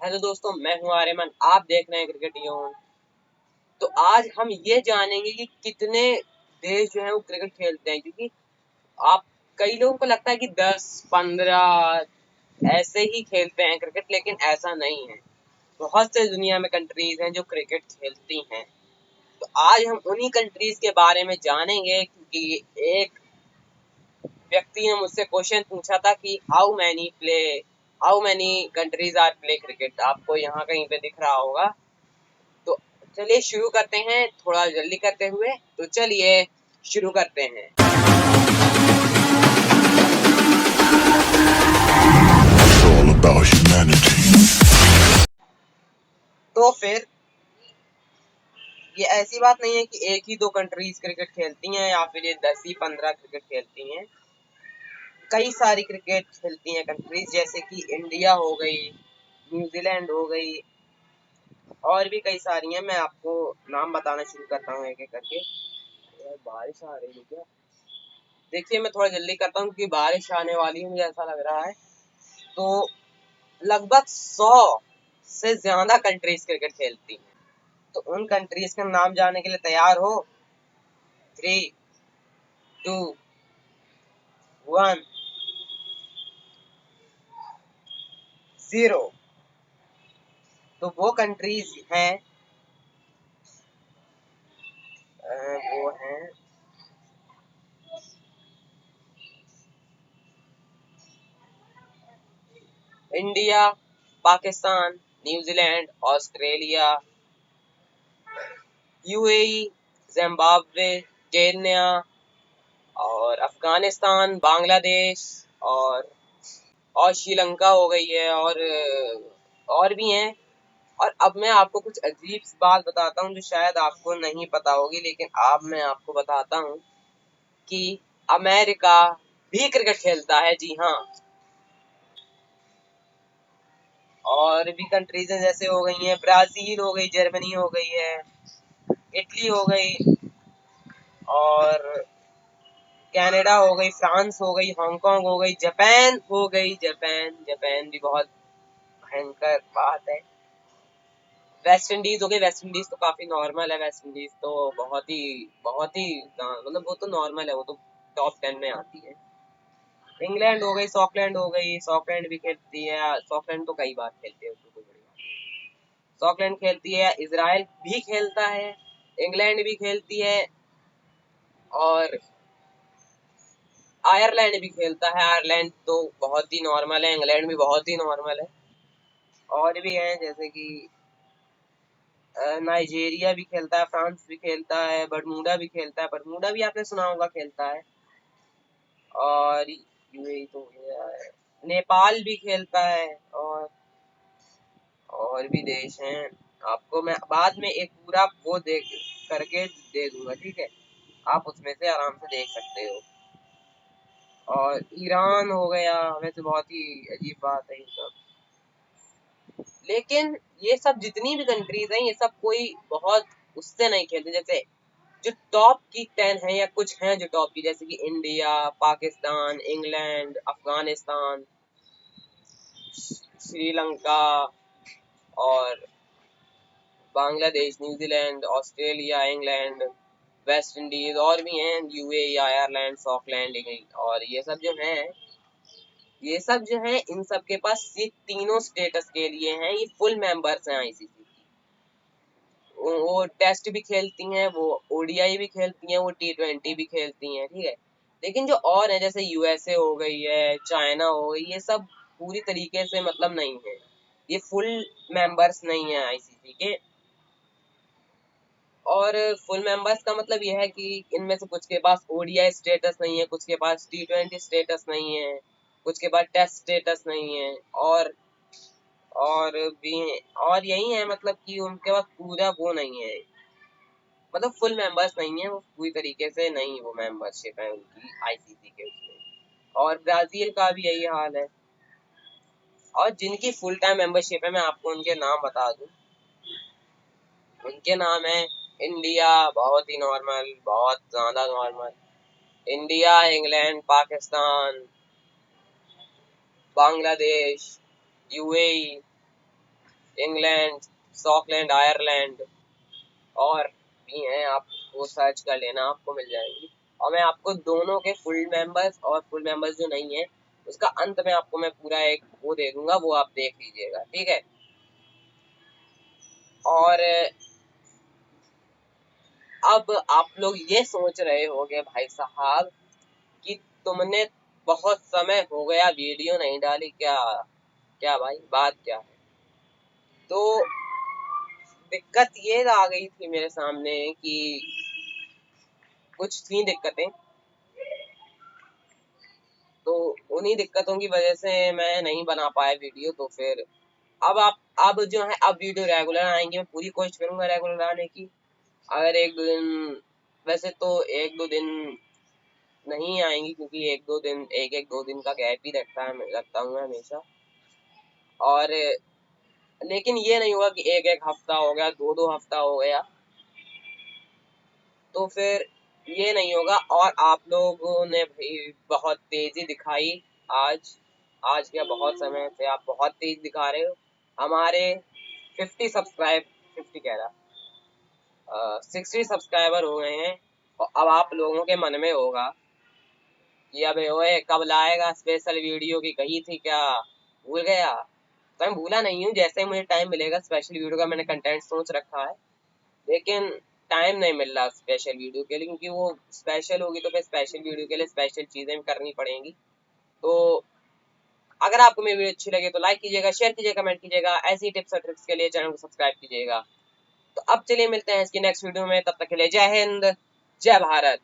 Hello दोस्तों, मैं हूं आर्यमन। आप देख रहे हैं क्रिकेट यून। तो आज हम ये जानेंगे कि कितने देश जो है वो क्रिकेट खेलते हैं, क्योंकि आप कई लोगों को लगता है कि 10-15 ऐसे ही खेलते हैं क्रिकेट, लेकिन ऐसा नहीं है। बहुत से दुनिया में कंट्रीज हैं जो क्रिकेट खेलती हैं। तो आज हम उन्हीं कंट्रीज के बारे में जानेंगे, क्योंकि एक व्यक्ति ने मुझसे क्वेश्चन पूछा था कि how many countries are play cricket. आपको यहाँ कहीं पे दिख रहा होगा। तो चलिए शुरू करते हैं, थोड़ा जल्दी करते हुए। तो चलिए शुरू करते हैं। all about humanity. तो फिर ये ऐसी बात नहीं है कि एक ही दो कंट्रीज क्रिकेट खेलती हैं या फिर ये 10 ही 15 क्रिकेट खेलती हैं। कई सारी क्रिकेट खेलती हैं कंट्रीज, जैसे कि इंडिया हो गई, न्यूजीलैंड हो गई, और भी कई सारी हैं। मैं आपको नाम बताना शुरू करता हूँ एक एक करके। यार बारिश आ रही है क्या? देखिए मैं थोड़ा जल्दी करता हूँ क्योंकि बारिश आने वाली है, मुझे ऐसा लग रहा है। तो लगभग 100 से ज्यादा कंट्रीज क्रिकेट खेलती हैं। तो उन कंट्रीज के नाम जानने के लिए तैयार हो? 3, 2, 1, 0। तो वो कंट्रीज हैं, वो हैं India, Pakistan, New Zealand, Australia, UAE, Zimbabwe, Kenya और अफगानिस्तान, बांग्लादेश और श्रीलंका हो गई है, और भी हैं। और अब मैं आपको कुछ अजीब सी बात बताता हूँ जो शायद आपको नहीं पता होगी, लेकिन अब मैं आपको बताता हूँ कि अमेरिका भी क्रिकेट खेलता है। जी हाँ। और भी कंट्रीज हैं, जैसे हो गई हैं ब्राजील हो गई, जर्मनी हो गई है, इटली हो गई, और कनाडा हो गई, फ्रांस हो गई, हांगकांग हो गई, जापान हो गई। जापान भी बहुत भयंकर बात है। वेस्ट इंडीज हो गई। वेस्ट इंडीज तो काफी नॉर्मल है। वेस्ट इंडीज तो बहुत ही मतलब वो तो नॉर्मल है, वो तो टॉप 10 में आती है। इंग्लैंड हो गई, सॉकलैंड हो गई। सॉकलैंड भी खेलती है। सॉकलैंड तो कई बार खेलती है, उसको कोई बड़ी बात नहीं। सॉकलैंड खेलती है। इजराइल भी खेलता है। इंग्लैंड भी खेलती है। और आयरलैंड भी खेलता है। आयरलैंड तो बहुत ही नॉर्मल है। इंग्लैंड भी बहुत ही नॉर्मल है। और भी हैं, जैसे कि नाइजीरिया भी खेलता है, फ्रांस भी खेलता है, बरमूडा भी खेलता है। बरमूडा भी आपने सुना होगा, खेलता है। और यूएई तो हो गया है। नेपाल भी खेलता है। और भी देश हैं। आपको मैं बाद में एक पूरा वो देख करके दे दूंगा, ठीक है? आप उसमें से आराम से देख सकते हो। और ईरान हो गया। वैसे बहुत ही अजीब बात है ये सब, लेकिन ये सब जितनी भी कंट्रीज हैं, ये सब कोई बहुत उससे नहीं खेलते। जैसे जो टॉप की 10 है या कुछ हैं जो टॉप की, जैसे कि इंडिया, पाकिस्तान, इंग्लैंड, अफगानिस्तान, श्रीलंका और Bangladesh, New Zealand, Australia, England, West Indies, और भी हैं यूएई, आयरलैंड, सॉकलैंड। और ये सब जो है इन सब के पास ये तीनों स्टेटस के लिए हैं। ये फुल मेंबर्स हैं आईसीसी की। वो टेस्ट भी खेलती हैं, वो ओडीआई भी खेलती हैं, वो T20 भी खेलती हैं, ठीक है? लेकिन जो और है, जैसे यूएसए हो गई है, चाइना हो गई, ये सब पूरी तरीके से मतलब नहीं है। ये फुल मेंबर्स नहीं है आईसीसी के। और फुल मेंबर्स का मतलब यह है कि इनमें से कुछ के पास ओडीआई स्टेटस नहीं है, कुछ के पास T20 स्टेटस नहीं है, कुछ के पास टेस्ट स्टेटस नहीं है, और भी और यही है, मतलब कि उनके पास पूरा वो नहीं है, मतलब फुल मेंबर्स नहीं है। वो पूरी तरीके से नहीं, वो मेंबरशिप है उनकी आईसीसी के उसमें। और ब्राजील का भी यही हाल है। और जिनकी फुल टाइम मेंबरशिप है, मैं आपको उनके नाम बता दूं। उनके नाम है इंडिया, बहुत ही नॉर्मल, बहुत ज्यादा normal. India, England, Pakistan, Bangladesh, UAE, England, Scotland, Ireland और भी हैं, आप वो सर्च कर लेना, आपको मिल जाएंगी। और मैं आपको दोनों के फुल मेंबर्स और फुल मेंबर्स जो नहीं है उसका अंत में आपको मैं पूरा एक वो दे दूंगा, वो आप देख लीजिएगा, ठीक है। और अब आप लोग ये सोच रहे होंगे भाई साहब कि तुमने बहुत समय हो गया वीडियो नहीं डाली, क्या क्या भाई बात क्या है? तो दिक्कत ये आ गई थी मेरे सामने कि कुछ थी दिक्कतें, तो उन्हीं दिक्कतों की वजह से मैं नहीं बना पाया वीडियो। तो फिर अब जो है अब वीडियो रेगुलर आएंगी, मैं पूरी कोशिश करूंगा रेगुलर आने की। अगर एक दो दिन, वैसे तो एक दो दिन नहीं आएंगी क्योंकि एक दो दिन का गैप ही रखता हूँ मैं हमेशा। और लेकिन ये नहीं हुआ कि एक एक हफ्ता हो गया, दो दो हफ्ता हो गया, तो फिर ये नहीं होगा। और आप लोगों ने भाई बहुत तेजी दिखाई आज आज क्या बहुत समय से आप बहुत तेज दिखा रहे हो। हमारे 50 कह रहा 60 सब्सक्राइबर हो गए हैं। और अब आप लोगों के मन में होगा कि अबे ओए कब लाएगा स्पेशल वीडियो, की कही थी क्या, भूल गया? तो मैं भूला नहीं हूँ, जैसे ही मुझे टाइम मिलेगा स्पेशल वीडियो का मैंने कंटेंट सोच रखा है, लेकिन टाइम नहीं मिल रहा स्पेशल वीडियो के लिए, क्योंकि वो स्पेशल होगी तो फिर स्पेशल वीडियो के लिए स्पेशल चीजें भी करनी पड़ेंगी। तो अगर आपको मेरी वीडियो अच्छी लगे तो लाइक कीजिएगा, शेयर कीजिएगा, कमेंट कीजिएगा। ऐसी टिप्स और ट्रिक्स के लिए चैनल को सब्सक्राइब कीजिएगा। तो अब चलिए मिलते हैं इसकी नेक्स्ट वीडियो में, तब तक के लिए जय हिंद, जय भारत।